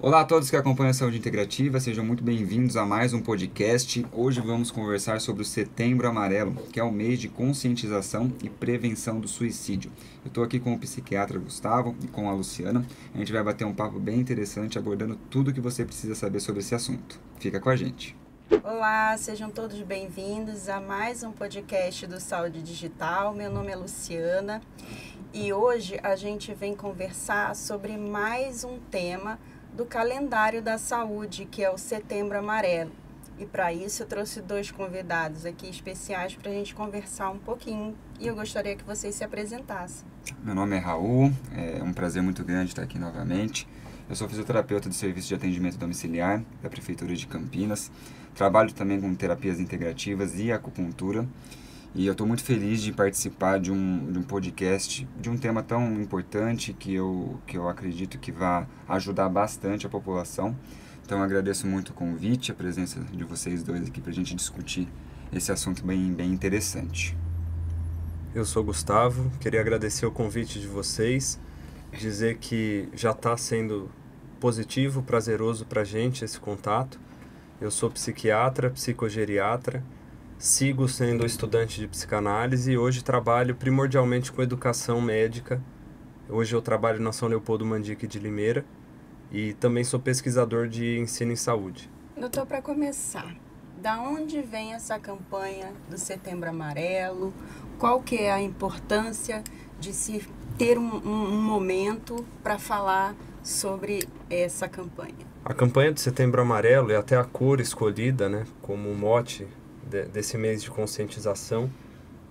Olá a todos que acompanham a Saúde Integrativa, sejam muito bem-vindos a mais um podcast. Hoje vamos conversar sobre o Setembro Amarelo, que é o mês de conscientização e prevenção do suicídio. Eu estou aqui com o psiquiatra Gustavo e com a Luciana. A gente vai bater um papo bem interessante abordando tudo o que você precisa saber sobre esse assunto. Fica com a gente. Olá, sejam todos bem-vindos a mais um podcast do Saúde Digital. Meu nome é Luciana e hoje a gente vem conversar sobre mais um tema do calendário da saúde, que é o Setembro Amarelo. E para isso eu trouxe dois convidados aqui especiais para a gente conversar um pouquinho e eu gostaria que vocês se apresentassem. Meu nome é Raul, é um prazer muito grande estar aqui novamente. Eu sou fisioterapeuta do Serviço de Atendimento Domiciliar da Prefeitura de Campinas. Trabalho também com terapias integrativas e acupuntura. E eu estou muito feliz de participar de um podcast, de um tema tão importante que eu acredito que vai ajudar bastante a população. Então eu agradeço muito o convite, a presença de vocês dois aqui para a gente discutir esse assunto bem interessante. Eu sou Gustavo, queria agradecer o convite de vocês, dizer que já está sendo positivo, prazeroso para a gente esse contato. Eu sou psiquiatra, psicogeriatra, sigo sendo estudante de psicanálise e hoje trabalho primordialmente com educação médica. Hoje eu trabalho na São Leopoldo Mandique de Limeira e também sou pesquisador de ensino em saúde. Doutor, para começar, da onde vem essa campanha do Setembro Amarelo? Qual que é a importância de se ter um momento para falar sobre essa campanha? A campanha do Setembro Amarelo e até a cor escolhida, né, como mote desse mês de conscientização,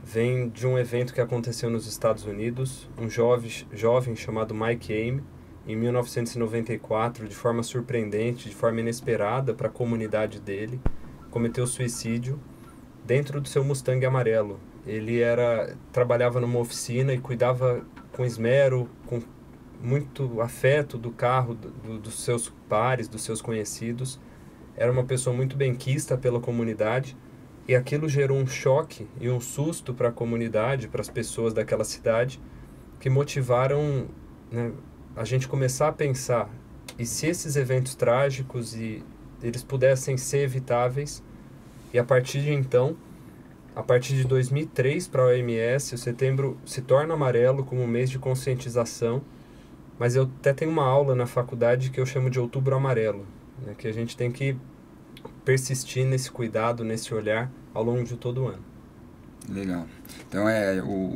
vem de um evento que aconteceu nos Estados Unidos. Um jovem chamado Mike Ame, em 1994, de forma surpreendente, de forma inesperada para a comunidade dele, cometeu suicídio dentro do seu Mustang amarelo. Ele trabalhava numa oficina e cuidava com esmero, com muito afeto do carro dos seus pares, dos seus conhecidos. Era uma pessoa muito benquista pela comunidade e aquilo gerou um choque e um susto para a comunidade, para as pessoas daquela cidade, que motivaram, né, a gente começar a pensar, e se esses eventos trágicos eles pudessem ser evitáveis? E a partir de então, a partir de 2003 para a OMS, o setembro se torna amarelo como um mês de conscientização, mas eu até tenho uma aula na faculdade que eu chamo de Outubro Amarelo, né, que a gente tem que persistir nesse cuidado, nesse olhar ao longo de todo o ano. Legal. Então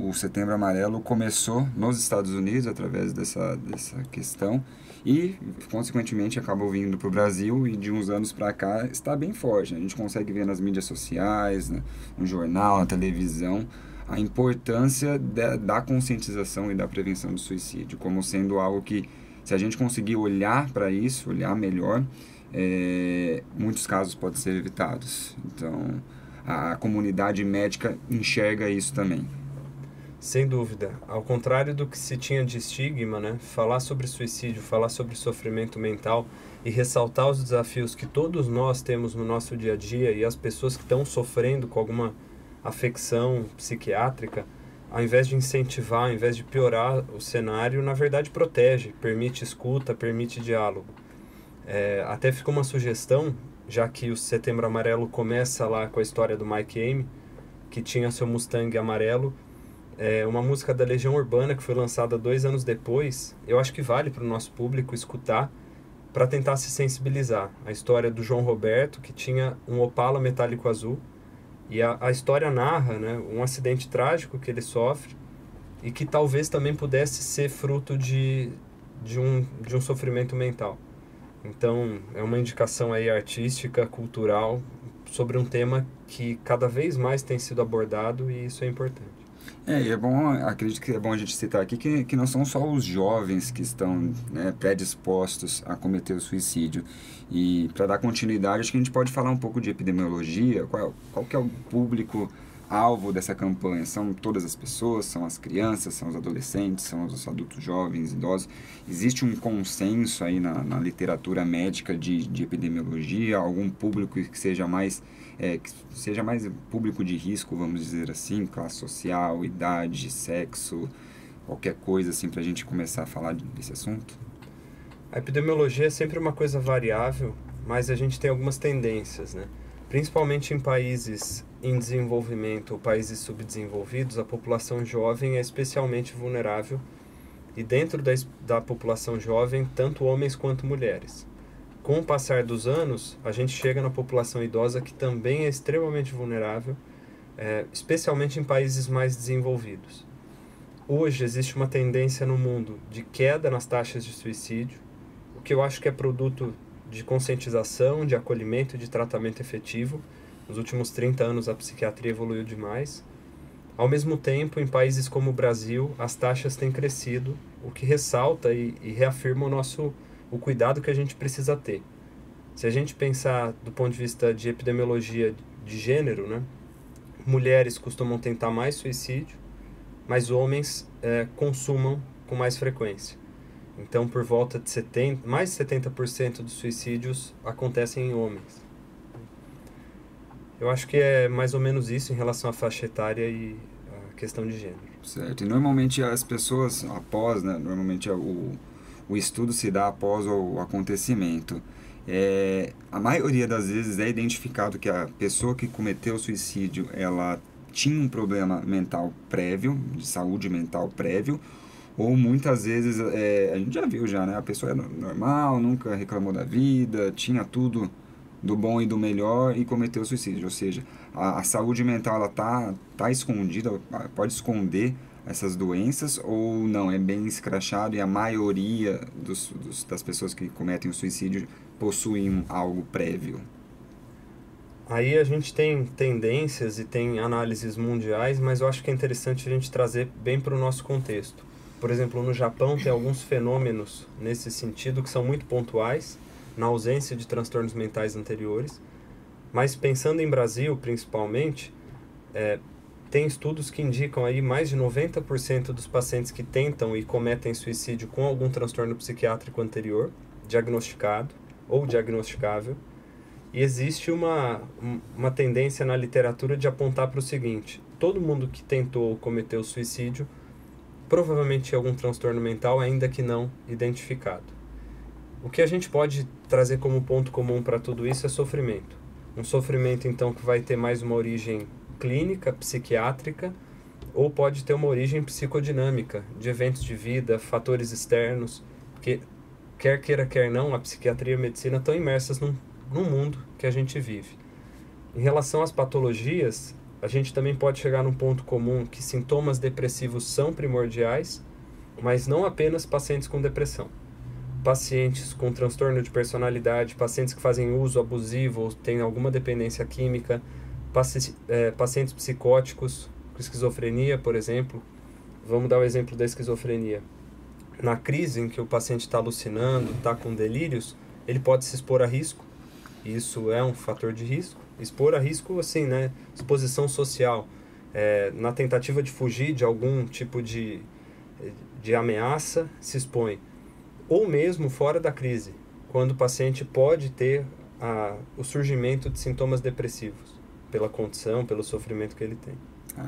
o Setembro Amarelo começou nos Estados Unidos através dessa questão e, consequentemente, acabou vindo para o Brasil e de uns anos para cá está bem forte. A gente consegue ver nas mídias sociais, né, no jornal, na televisão, a importância da conscientização e da prevenção do suicídio como sendo algo que, se a gente conseguir olhar para isso, olhar melhor, muitos casos podem ser evitados. Então, a comunidade médica enxerga isso também. Sem dúvida. Ao contrário do que se tinha de estigma, né? Falar sobre suicídio, falar sobre sofrimento mental e ressaltar os desafios que todos nós temos no nosso dia a dia e as pessoas que estão sofrendo com alguma afecção psiquiátrica, ao invés de incentivar, ao invés de piorar o cenário, na verdade protege, permite escuta, permite diálogo. Até ficou uma sugestão, já que o Setembro Amarelo começa lá com a história do Mike Ame, que tinha seu Mustang amarelo, uma música da Legião Urbana que foi lançada 2 anos depois. Eu acho que vale para o nosso público escutar para tentar se sensibilizar. A história do João Roberto, que tinha um Opala metálico azul, e a história narra, né, um acidente trágico que ele sofre e que talvez também pudesse ser fruto de um sofrimento mental. Então, é uma indicação aí artística, cultural, sobre um tema que cada vez mais tem sido abordado e isso é importante. E é bom, acredito que é bom a gente citar aqui que não são só os jovens que estão, né, predispostos a cometer o suicídio. E para dar continuidade, acho que a gente pode falar um pouco de epidemiologia, qual que é o público-alvo dessa campanha. São todas as pessoas, são as crianças, são os adolescentes, são os adultos jovens, idosos. Existe um consenso aí na literatura médica de epidemiologia, algum público que seja mais público de risco, vamos dizer assim, classe social, idade, sexo, qualquer coisa assim, para a gente começar a falar desse assunto? A epidemiologia é sempre uma coisa variável, mas a gente tem algumas tendências, né? Principalmente em países em desenvolvimento ou países subdesenvolvidos, a população jovem é especialmente vulnerável e dentro da população jovem, tanto homens quanto mulheres. Com o passar dos anos, a gente chega na população idosa que também é extremamente vulnerável, especialmente em países mais desenvolvidos. Hoje existe uma tendência no mundo de queda nas taxas de suicídio, o que eu acho que é produto de conscientização, de acolhimento e de tratamento efetivo. Nos últimos 30 anos a psiquiatria evoluiu demais. Ao mesmo tempo, em países como o Brasil, as taxas têm crescido, o que ressalta e reafirma o cuidado que a gente precisa ter. Se a gente pensar do ponto de vista de epidemiologia de gênero, né, mulheres costumam tentar mais suicídio, mas homens consumam com mais frequência. Então, por volta de mais de 70% dos suicídios acontecem em homens. Eu acho que é mais ou menos isso em relação à faixa etária e à questão de gênero. Certo. E normalmente as pessoas após, né, normalmente o estudo se dá após o acontecimento. A maioria das vezes é identificado que a pessoa que cometeu o suicídio, ela tinha um problema mental prévio, de saúde mental prévio, ou muitas vezes, a gente já viu já, né? A pessoa é normal, nunca reclamou da vida, tinha tudo do bom e do melhor e cometeu suicídio. Ou seja, a saúde mental, ela tá escondida, pode esconder essas doenças ou não? É bem escrachado e a maioria das pessoas que cometem o suicídio possuem algo prévio. Aí a gente tem tendências e tem análises mundiais, mas eu acho que é interessante a gente trazer bem para o nosso contexto. Por exemplo, no Japão tem alguns fenômenos nesse sentido que são muito pontuais, na ausência de transtornos mentais anteriores. Mas pensando em Brasil, principalmente, tem estudos que indicam aí mais de 90% dos pacientes que tentam e cometem suicídio com algum transtorno psiquiátrico anterior, diagnosticado ou diagnosticável. E existe uma tendência na literatura de apontar para o seguinte: todo mundo que tentou ou cometeu suicídio provavelmente tinha algum transtorno mental, ainda que não identificado. O que a gente pode trazer como ponto comum para tudo isso é sofrimento. Um sofrimento, então, que vai ter mais uma origem clínica, psiquiátrica, ou pode ter uma origem psicodinâmica, de eventos de vida, fatores externos, porque, quer queira, quer não, a psiquiatria e a medicina estão imersas no mundo que a gente vive. Em relação às patologias, a gente também pode chegar num ponto comum que sintomas depressivos são primordiais, mas não apenas pacientes com depressão. Pacientes com transtorno de personalidade, pacientes que fazem uso abusivo ou têm alguma dependência química, pacientes psicóticos, com esquizofrenia, por exemplo. Vamos dar o exemplo da esquizofrenia. Na crise em que o paciente está alucinando, está com delírios, ele pode se expor a risco. Isso é um fator de risco. Expor a risco, assim, né? Exposição social. Na tentativa de fugir de algum tipo de ameaça, se expõe. Ou mesmo fora da crise, quando o paciente pode ter o surgimento de sintomas depressivos, pela condição, pelo sofrimento que ele tem.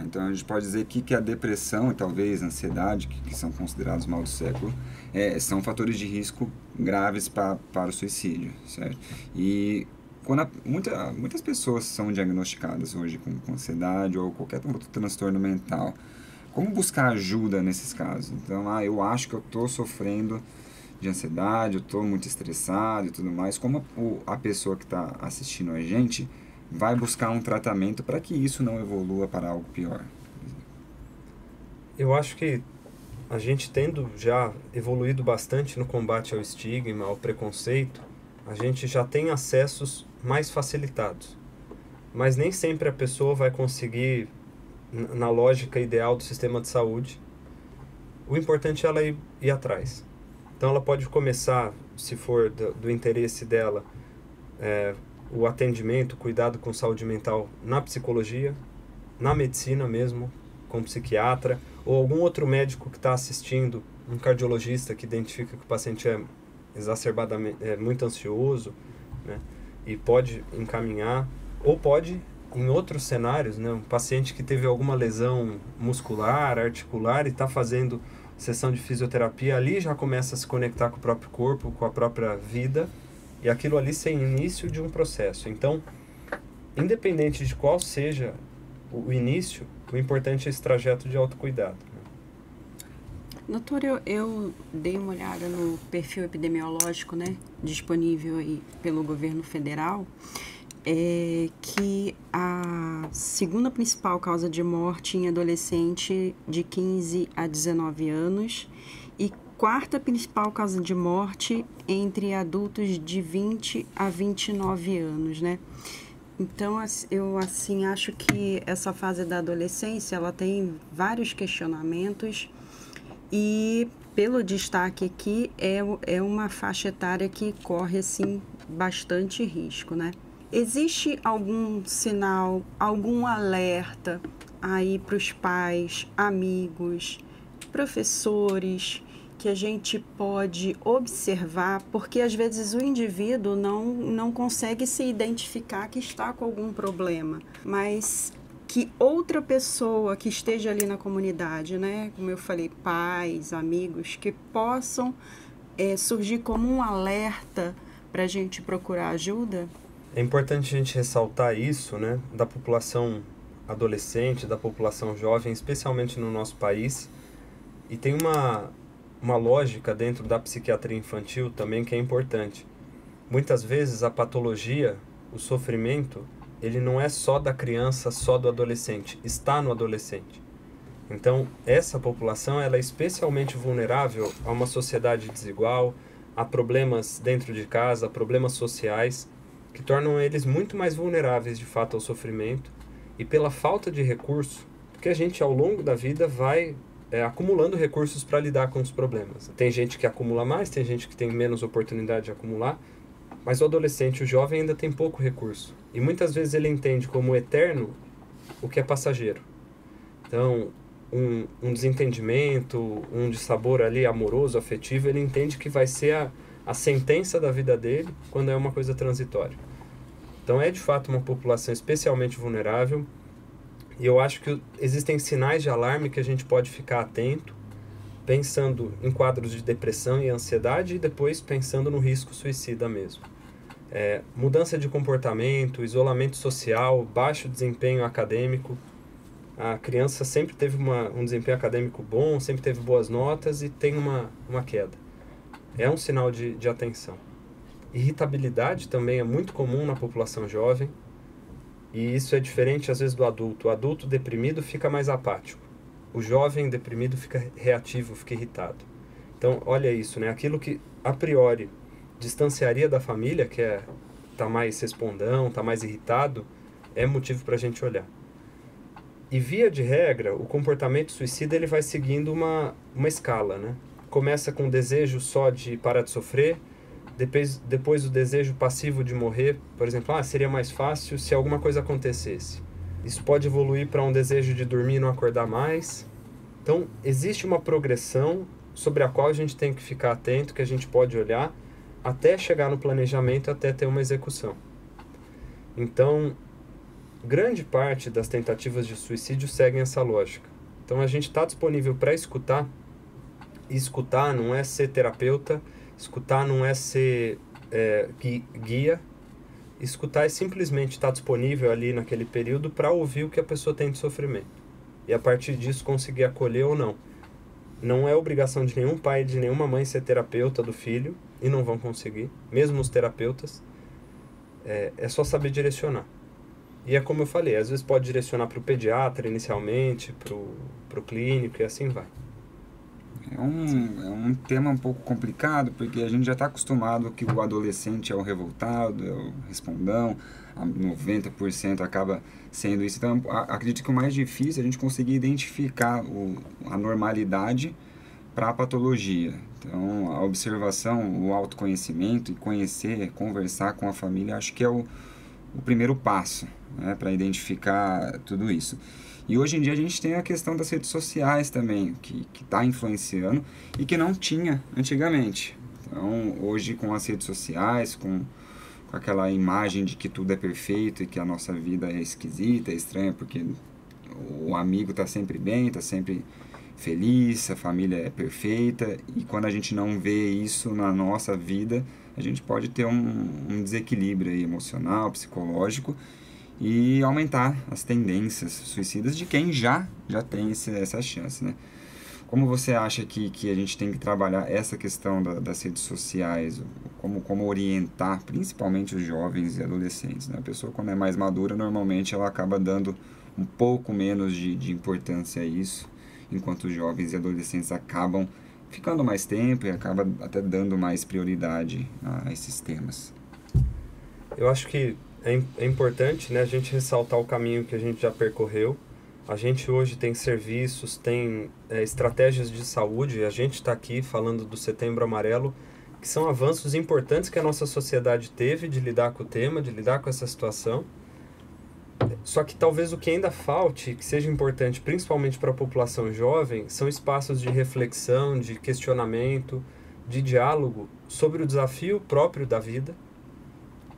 Então a gente pode dizer que a depressão e talvez a ansiedade, que são considerados mal do século, são fatores de risco graves para o suicídio, certo? E quando muitas pessoas são diagnosticadas hoje com ansiedade ou qualquer outro transtorno mental, como buscar ajuda nesses casos? Então, eu acho que eu estou sofrendo de ansiedade, eu estou muito estressado e tudo mais. Como a pessoa que está assistindo a gente vai buscar um tratamento para que isso não evolua para algo pior? Eu acho que a gente, tendo já evoluído bastante no combate ao estigma, ao preconceito, a gente já tem acessos mais facilitados. Mas nem sempre a pessoa vai conseguir, na lógica ideal do sistema de saúde. O importante é ela ir atrás. Então ela pode começar, se for do interesse dela, o atendimento, o cuidado com saúde mental na psicologia, na medicina mesmo, com psiquiatra, ou algum outro médico que está assistindo, um cardiologista que identifica que o paciente é exacerbadamente, muito ansioso, né, e pode encaminhar, ou pode, em outros cenários, né, um paciente que teve alguma lesão muscular, articular e está fazendo sessão de fisioterapia, ali já começa a se conectar com o próprio corpo, com a própria vida, e aquilo ali ser início de um processo. Então, independente de qual seja o início, o importante é esse trajeto de autocuidado. Doutor, eu dei uma olhada no perfil epidemiológico, né, disponível aí pelo governo federal, que a segunda principal causa de morte em adolescente de 15 a 19 anos e quarta principal causa de morte entre adultos de 20 a 29 anos, né? Então, eu assim acho que essa fase da adolescência, ela tem vários questionamentos e, pelo destaque aqui, é uma faixa etária que corre, assim, bastante risco, né? Existe algum sinal, algum alerta aí para os pais, amigos, professores, que a gente pode observar, porque às vezes o indivíduo não consegue se identificar que está com algum problema, mas que outra pessoa que esteja ali na comunidade, né, como eu falei, pais, amigos, que possam surgir como um alerta para a gente procurar ajuda? É importante a gente ressaltar isso, né, da população adolescente, da população jovem, especialmente no nosso país, e tem uma lógica dentro da psiquiatria infantil também que é importante. Muitas vezes a patologia, o sofrimento, ele não é só da criança, só do adolescente, está no adolescente. Então, essa população ela é especialmente vulnerável a uma sociedade desigual, a problemas dentro de casa, a problemas sociais, que tornam eles muito mais vulneráveis de fato ao sofrimento e pela falta de recurso, porque a gente ao longo da vida vai acumulando recursos para lidar com os problemas. Tem gente que acumula mais, tem gente que tem menos oportunidade de acumular, mas o adolescente, o jovem ainda tem pouco recurso. E muitas vezes ele entende como eterno o que é passageiro. Então, um desentendimento, um dissabor ali amoroso, afetivo, ele entende que vai ser a sentença da vida dele quando é uma coisa transitória. Então é de fato uma população especialmente vulnerável. E eu acho que existem sinais de alarme que a gente pode ficar atento, pensando em quadros de depressão e ansiedade e depois pensando no risco suicida mesmo. Mudança de comportamento, isolamento social, baixo desempenho acadêmico. A criança sempre teve um desempenho acadêmico bom, sempre teve boas notas e tem uma queda. É um sinal de atenção. Irritabilidade também é muito comum na população jovem. E isso é diferente, às vezes, do adulto. O adulto deprimido fica mais apático. O jovem deprimido fica reativo, fica irritado. Então, olha isso, né? Aquilo que, a priori, distanciaria da família, que tá mais respondão, tá mais irritado, é motivo para a gente olhar. E, via de regra, o comportamento suicida ele vai seguindo uma escala, né? Começa com o desejo só de parar de sofrer, depois o desejo passivo de morrer, por exemplo, seria mais fácil se alguma coisa acontecesse. Isso pode evoluir para um desejo de dormir e não acordar mais. Então, existe uma progressão sobre a qual a gente tem que ficar atento, que a gente pode olhar, até chegar no planejamento, até ter uma execução. Então, grande parte das tentativas de suicídio seguem essa lógica. Então, a gente está disponível para escutar, e escutar não é ser terapeuta, escutar não é ser guia. Escutar é simplesmente estar disponível ali naquele período para ouvir o que a pessoa tem de sofrimento. E a partir disso conseguir acolher ou não. Não é obrigação de nenhum pai e de nenhuma mãe ser terapeuta do filho, e não vão conseguir, mesmo os terapeutas. É só saber direcionar. E é como eu falei, às vezes pode direcionar para o pediatra inicialmente, para o clínico e assim vai. É um tema um pouco complicado, porque a gente já está acostumado que o adolescente é o revoltado, é o respondão, 90% acaba sendo isso. Então, acredito que o mais difícil é a gente conseguir identificar a normalidade para a patologia. Então, a observação, o autoconhecimento e conhecer, conversar com a família, acho que é o primeiro passo, né, para identificar tudo isso. E hoje em dia a gente tem a questão das redes sociais também, que está influenciando e que não tinha antigamente. Então, hoje com as redes sociais, com aquela imagem de que tudo é perfeito e que a nossa vida é esquisita, é estranha, porque o amigo está sempre bem, está sempre feliz, a família é perfeita, e quando a gente não vê isso na nossa vida, a gente pode ter um desequilíbrio aí emocional, psicológico, e aumentar as tendências suicidas de quem já tem essa chance, né? Como você acha que a gente tem que trabalhar essa questão das redes sociais? Como orientar, principalmente os jovens e adolescentes, né? A pessoa, quando é mais madura, normalmente ela acaba dando um pouco menos de importância a isso, enquanto os jovens e adolescentes acabam ficando mais tempo e acabam até dando mais prioridade a esses temas. Eu acho que é importante, né, a gente ressaltar o caminho que a gente já percorreu. A gente hoje tem serviços, tem estratégias de saúde. A gente está aqui falando do Setembro Amarelo, que são avanços importantes que a nossa sociedade teve de lidar com o tema, de lidar com essa situação. Só que talvez o que ainda falte, que seja importante principalmente para a população jovem, são espaços de reflexão, de questionamento, de diálogo sobre o desafio próprio da vida.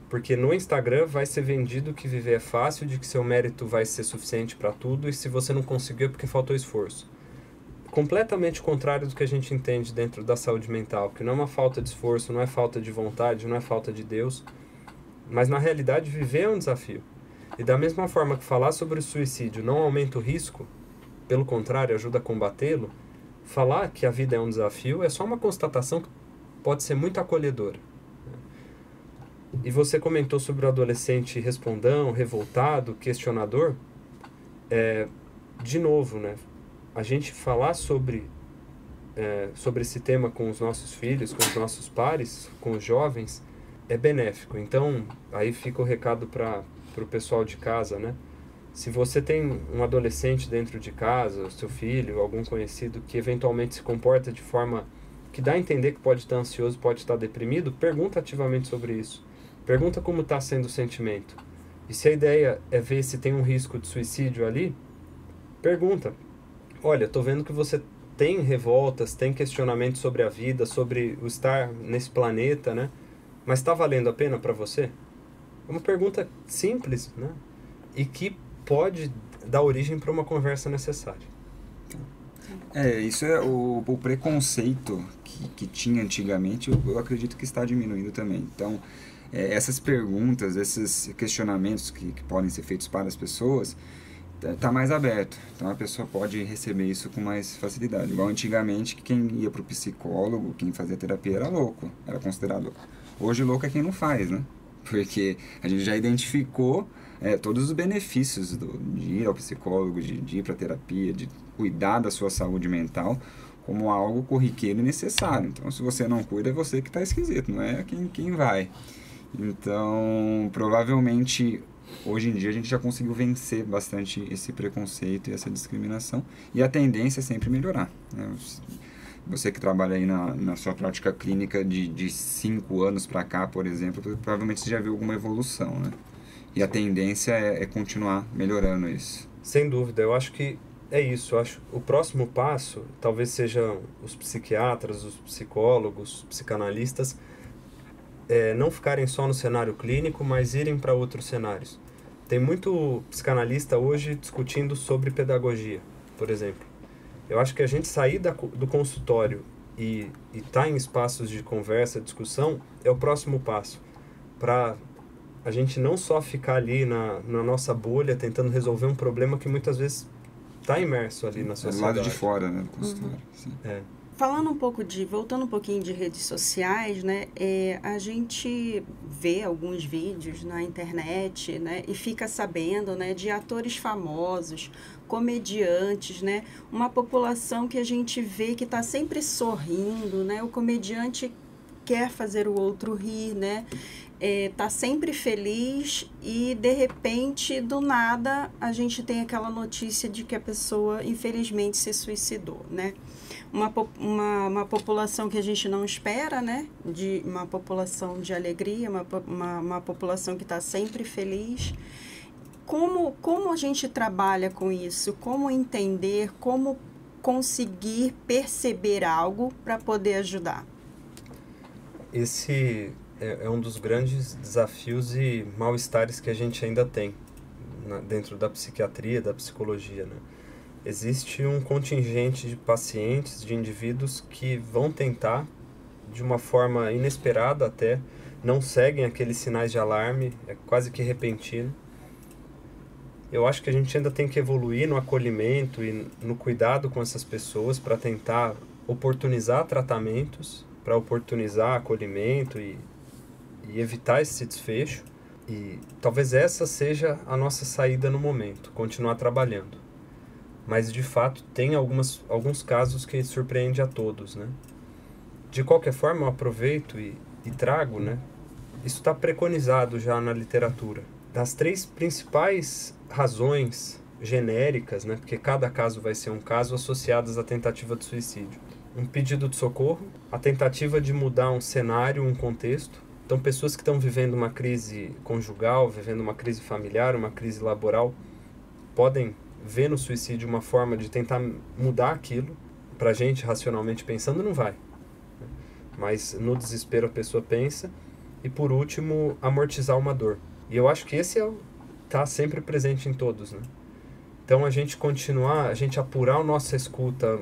Porque no Instagram vai ser vendido que viver é fácil, de que seu mérito vai ser suficiente para tudo, e se você não conseguiu é porque faltou esforço. Completamente contrário do que a gente entende dentro da saúde mental, que não é uma falta de esforço, não é falta de vontade, não é falta de Deus, mas na realidade viver é um desafio. E da mesma forma que falar sobre o suicídio não aumenta o risco, pelo contrário, ajuda a combatê-lo, falar que a vida é um desafio é só uma constatação que pode ser muito acolhedora. E você comentou sobre o adolescente respondão, revoltado, questionador. De novo, né? A gente falar sobre esse tema com os nossos filhos, com os nossos pares, com os jovens, é benéfico. Então, aí fica o recado para o pessoal de casa, né? Se você tem um adolescente dentro de casa, seu filho, algum conhecido que eventualmente se comporta de forma que dá a entender que pode estar ansioso, pode estar deprimido, pergunta ativamente sobre isso. Pergunta como está sendo o sentimento. E se a ideia é ver se tem um risco de suicídio ali, pergunta. Olha, estou vendo que você tem revoltas, tem questionamentos sobre a vida, sobre o estar nesse planeta, né? Mas está valendo a pena para você? É uma pergunta simples, né? E que pode dar origem para uma conversa necessária. Isso é o preconceito que tinha antigamente, eu acredito que está diminuindo também. Então, essas perguntas, esses questionamentos que podem ser feitos para as pessoas, está mais aberto. Então a pessoa pode receber isso com mais facilidade. Igual antigamente, que quem ia para o psicólogo, quem fazia terapia era louco, era considerado louco. Hoje louco é quem não faz, né? Porque a gente já identificou todos os benefícios de ir ao psicólogo, de ir para a terapia, de cuidar da sua saúde mental como algo corriqueiro e necessário. Então, se você não cuida, é você que está esquisito, não é quem vai. Então, provavelmente, hoje em dia a gente já conseguiu vencer bastante esse preconceito e essa discriminação, e a tendência é sempre melhorar, né? Você que trabalha aí na sua prática clínica de 5 anos para cá, por exemplo, provavelmente você já viu alguma evolução, né? E a tendência é continuar melhorando isso. Sem dúvida, eu acho que é isso. Eu acho o próximo passo talvez sejam os psiquiatras, os psicólogos, os psicanalistas, não ficarem só no cenário clínico, mas irem para outros cenários. Tem muito psicanalista hoje discutindo sobre pedagogia, por exemplo. Eu acho que a gente sair do consultório e estar em espaços de conversa, discussão, é o próximo passo. Para a gente não só ficar ali na nossa bolha, tentando resolver um problema que muitas vezes está imerso ali na sociedade. Do lado de fora, né, do consultório. Sim. Falando voltando um pouquinho de redes sociais, né, a gente vê alguns vídeos na internet, né, e fica sabendo, né, de atores famosos, comediantes, né, uma população que a gente vê que está sempre sorrindo, né, o comediante quer fazer o outro rir, né, tá sempre feliz e, de repente, do nada, a gente tem aquela notícia de que a pessoa, infelizmente, se suicidou, né? Uma população que a gente não espera, né? Uma população de alegria, uma população que está sempre feliz. Como a gente trabalha com isso? Como entender, como conseguir perceber algo para poder ajudar? Esse é um dos grandes desafios e mal-estares que a gente ainda tem dentro da psiquiatria, da psicologia, né? existe um contingente de pacientes, de indivíduos que vão tentar, de uma forma inesperada até, não seguem aqueles sinais de alarme, é quase que repentino. Eu acho que a gente ainda tem que evoluir no acolhimento e no cuidado com essas pessoas para tentar oportunizar tratamentos, para oportunizar acolhimento e evitar esse desfecho. E talvez essa seja a nossa saída no momento, continuar trabalhando. Mas, de fato, tem alguns casos que surpreende a todos, né? De qualquer forma, eu aproveito e trago, né? Isso está preconizado já na literatura. Das 3 principais razões genéricas, né? Porque cada caso vai ser um caso, associadas à tentativa de suicídio. Um pedido de socorro, a tentativa de mudar um cenário, um contexto. Então, pessoas que estão vivendo uma crise conjugal, vivendo uma crise familiar, uma crise laboral, podem ver no suicídio uma forma de tentar mudar aquilo. Pra gente, racionalmente pensando, não vai. Mas no desespero a pessoa pensa. E por último, amortizar uma dor. E eu acho que esse tá sempre presente em todos, né? Então a gente continuar, a gente apurar a nossa escuta,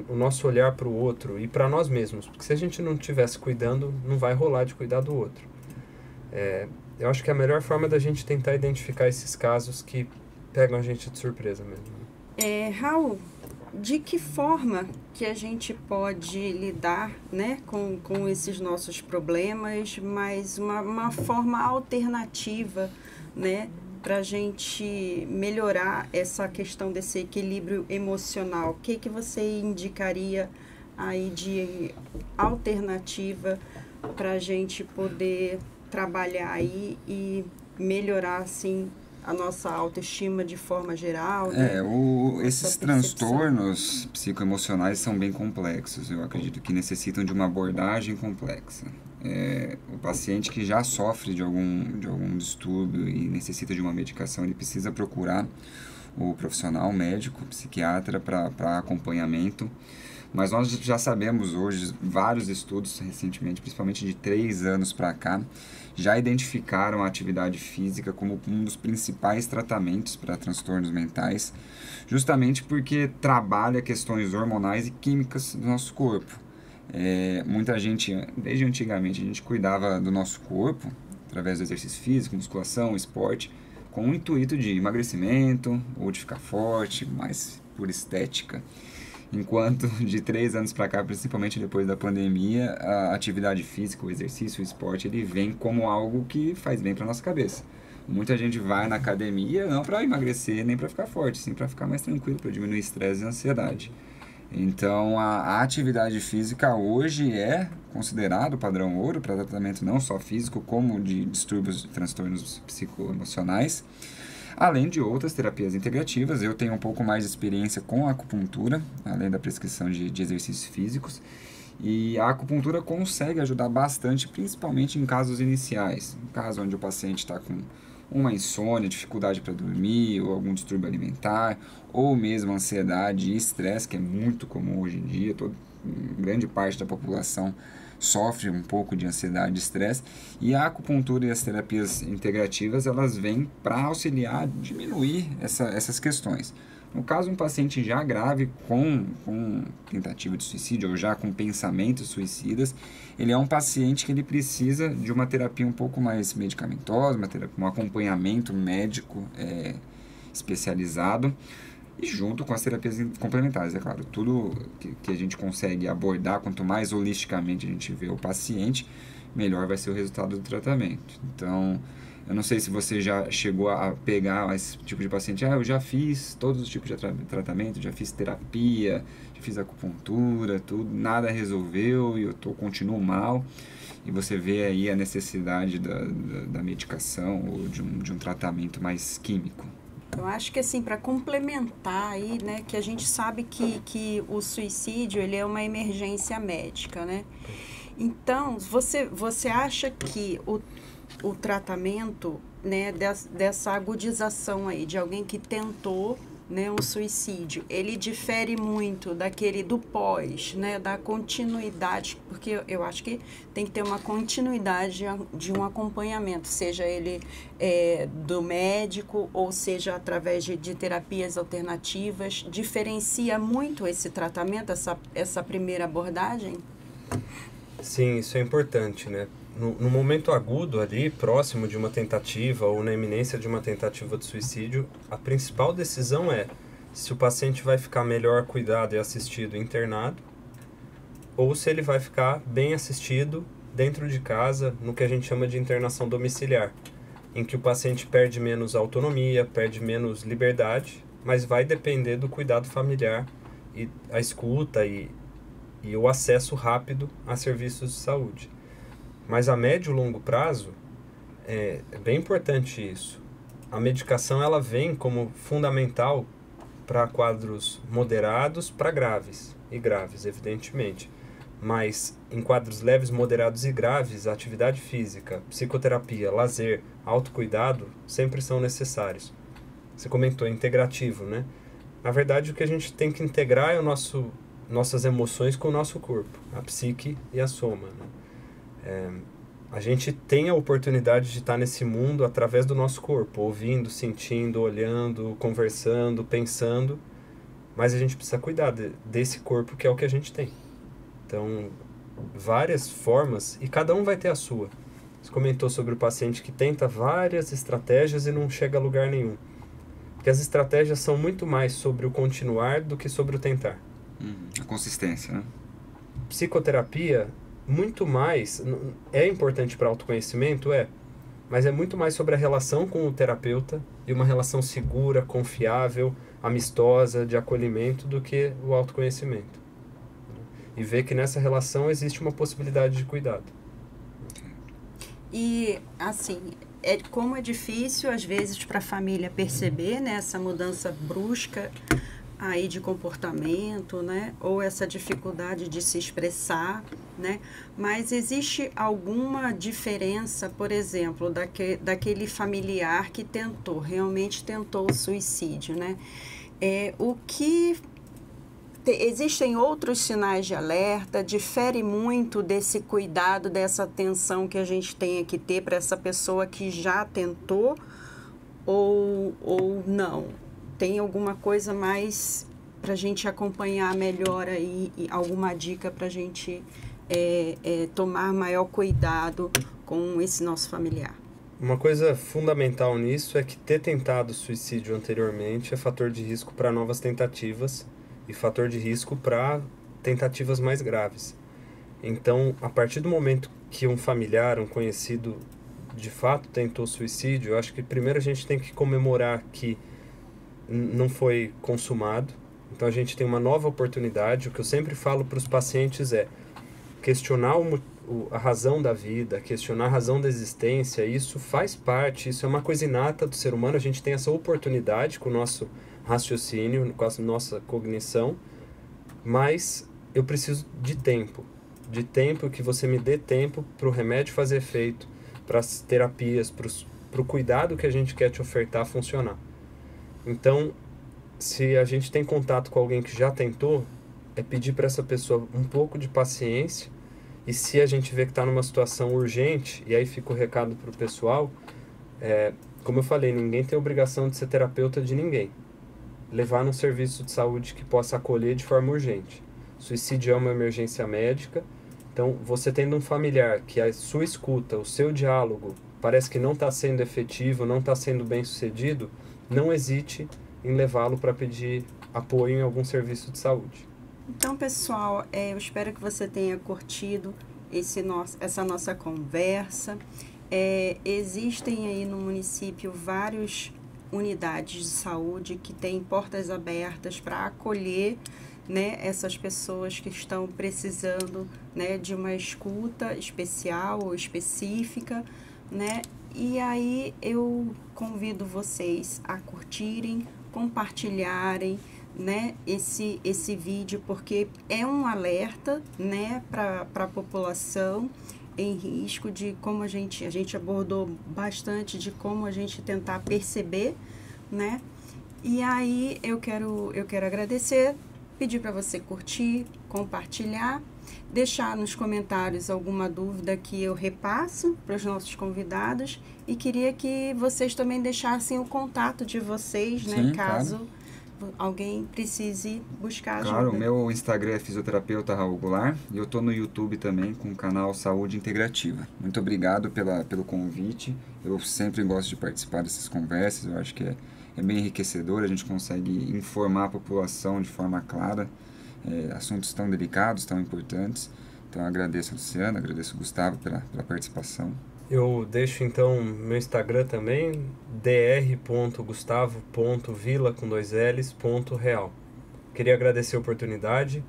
o nosso olhar para o outro e para nós mesmos. Porque se a gente não estivesse cuidando, não vai rolar de cuidar do outro. Eu acho que a melhor forma é da gente tentar identificar esses casos que pegam a gente de surpresa mesmo. Raul, de que forma que a gente pode lidar, né, com esses nossos problemas, mas uma forma alternativa, né, para a gente melhorar essa questão desse equilíbrio emocional? O que você indicaria aí de alternativa para a gente poder trabalhar aí e melhorar, assim, a nossa autoestima de forma geral, né? Esses transtornos psicoemocionais são bem complexos. Eu acredito que necessitam de uma abordagem complexa. O paciente que já sofre de algum distúrbio e necessita de uma medicação, ele precisa procurar o profissional, o médico, o psiquiatra para acompanhamento. Mas nós já sabemos hoje, vários estudos recentemente, principalmente de 3 anos para cá, já identificaram a atividade física como um dos principais tratamentos para transtornos mentais, justamente porque trabalha questões hormonais e químicas do nosso corpo. Muita gente, desde antigamente, a gente cuidava do nosso corpo através do exercício físico, musculação, esporte, com o intuito de emagrecimento ou de ficar forte, mais por estética. Enquanto de 3 anos para cá, principalmente depois da pandemia, a atividade física, o exercício, o esporte, ele vem como algo que faz bem para nossa cabeça. Muita gente vai na academia não para emagrecer nem para ficar forte, sim para ficar mais tranquilo, para diminuir estresse e ansiedade. Então, a atividade física hoje é considerado padrão ouro para tratamento não só físico, como de distúrbios e transtornos psicoemocionais, além de outras terapias integrativas. Eu tenho um pouco mais de experiência com a acupuntura, além da prescrição de exercícios físicos, e a acupuntura consegue ajudar bastante, principalmente em casos iniciais, no caso onde o paciente está com uma insônia, dificuldade para dormir, ou algum distúrbio alimentar, ou mesmo ansiedade e estresse, que é muito comum hoje em dia. Grande parte da população sofre um pouco de ansiedade e estresse, e a acupuntura e as terapias integrativas, elas vêm para auxiliar a diminuir essas questões. No caso, um paciente já grave com tentativa de suicídio ou já com pensamentos suicidas, ele é um paciente que ele precisa de uma terapia um pouco mais medicamentosa, um acompanhamento médico especializado, e junto com as terapias complementares, é claro. Tudo que a gente consegue abordar, quanto mais holisticamente a gente vê o paciente, melhor vai ser o resultado do tratamento. Então, eu não sei se você já chegou a pegar esse tipo de paciente. Eu já fiz todos os tipos de tratamento, já fiz terapia, já fiz acupuntura, tudo, nada resolveu e eu continuo mal. E você vê aí a necessidade da medicação ou de um tratamento mais químico. Eu acho que, assim, para complementar aí, né, que a gente sabe que o suicídio, ele é uma emergência médica, né? Então, você acha que o tratamento, né, dessa agudização aí, de alguém que tentou, né, um suicídio, ele difere muito daquele do pós, né, da continuidade, porque eu acho que tem que ter uma continuidade de um acompanhamento, seja ele do médico ou seja através de terapias alternativas. Diferencia muito esse tratamento, essa primeira abordagem? Sim, isso é importante, né? No momento agudo ali, próximo de uma tentativa ou na iminência de uma tentativa de suicídio, a principal decisão é se o paciente vai ficar melhor cuidado e assistido internado ou se ele vai ficar bem assistido dentro de casa, no que a gente chama de internação domiciliar, em que o paciente perde menos autonomia, perde menos liberdade, mas vai depender do cuidado familiar e a escuta e o acesso rápido a serviços de saúde. Mas a médio e longo prazo, é bem importante isso. A medicação ela vem como fundamental para quadros moderados para graves, e graves, evidentemente. Mas em quadros leves, moderados e graves, a atividade física, psicoterapia, lazer, autocuidado sempre são necessários. Você comentou integrativo, né? Na verdade, o que a gente tem que integrar é nossas emoções com o nosso corpo, a psique e a soma, né? A gente tem a oportunidade de estar nesse mundo através do nosso corpo, ouvindo, sentindo, olhando, conversando, pensando, mas a gente precisa cuidar desse corpo que é o que a gente tem. Então, várias formas, e cada um vai ter a sua. Você comentou sobre o paciente que tenta várias estratégias e não chega a lugar nenhum. Porque as estratégias são muito mais sobre o continuar do que sobre o tentar. A consistência, né? Psicoterapia, muito mais, é importante para autoconhecimento, mas é muito mais sobre a relação com o terapeuta e uma relação segura, confiável, amistosa, de acolhimento, do que o autoconhecimento. E ver que nessa relação existe uma possibilidade de cuidado. E, assim, como é difícil, às vezes, para a família perceber, né, essa mudança brusca aí de comportamento, né, ou essa dificuldade de se expressar, né, mas existe alguma diferença, por exemplo, daquele familiar que realmente tentou o suicídio, né? Existem outros sinais de alerta? Difere muito desse cuidado, dessa atenção que a gente tem que ter para essa pessoa que já tentou ou não? Tem alguma coisa mais para a gente acompanhar melhor aí, e alguma dica para a gente tomar maior cuidado com esse nosso familiar? Uma coisa fundamental nisso é que ter tentado suicídio anteriormente é fator de risco para novas tentativas e fator de risco para tentativas mais graves. Então, a partir do momento que um familiar, um conhecido, de fato tentou suicídio, eu acho que primeiro a gente tem que comemorar que não foi consumado. Então a gente tem uma nova oportunidade. O que eu sempre falo para os pacientes é questionar a razão da vida, questionar a razão da existência. Isso faz parte, isso é uma coisa inata do ser humano. A gente tem essa oportunidade com o nosso raciocínio, com a nossa cognição, mas eu preciso de tempo que você me dê tempo para o remédio fazer efeito, para as terapias, para o cuidado que a gente quer te ofertar funcionar. Então, se a gente tem contato com alguém que já tentou, é pedir para essa pessoa um pouco de paciência, e se a gente vê que está numa situação urgente, e aí fica o recado para o pessoal, como eu falei, ninguém tem obrigação de ser terapeuta de ninguém. Levar num serviço de saúde que possa acolher de forma urgente. Suicídio é uma emergência médica, então você tendo um familiar que a sua escuta, o seu diálogo, parece que não está sendo efetivo, não está sendo bem sucedido, não hesite em levá-lo para pedir apoio em algum serviço de saúde. Então, pessoal, eu espero que você tenha curtido essa nossa conversa. Existem aí no município várias unidades de saúde que têm portas abertas para acolher, né, essas pessoas que estão precisando, né, de uma escuta especial ou específica, né? E aí eu convido vocês a curtirem, compartilharem, né, esse vídeo, porque é um alerta, né, para a população em risco, de como a gente abordou bastante de como a gente tentar perceber, né, E aí eu quero agradecer, pedir para você curtir, compartilhar, deixar nos comentários alguma dúvida que eu repasso para os nossos convidados e queria que vocês também deixassem o contato de vocês, né, Sim, caso alguém precise buscar ajuda. Claro, o meu Instagram é fisioterapeuta Raul Goulart e eu tô no YouTube também com o canal Saúde Integrativa. Muito obrigado pelo convite. Eu sempre gosto de participar dessas conversas, eu acho que é bem enriquecedor, a gente consegue informar a população de forma clara, assuntos tão delicados, tão importantes. Então eu agradeço a Luciana, agradeço o Gustavo pela participação. Eu deixo então meu Instagram também, dr.gustavo.vila.real. Queria agradecer a oportunidade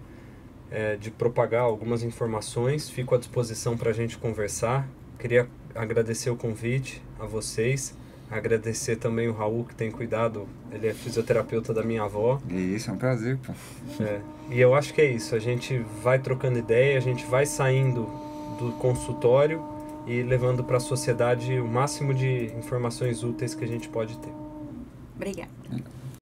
de propagar algumas informações, fico à disposição para a gente conversar. Queria agradecer o convite a vocês, agradecer também o Raul que tem cuidado, ele é fisioterapeuta da minha avó. E isso, é um prazer, pô. E eu acho que é isso, a gente vai trocando ideia, a gente vai saindo do consultório e levando para a sociedade o máximo de informações úteis que a gente pode ter. Obrigada.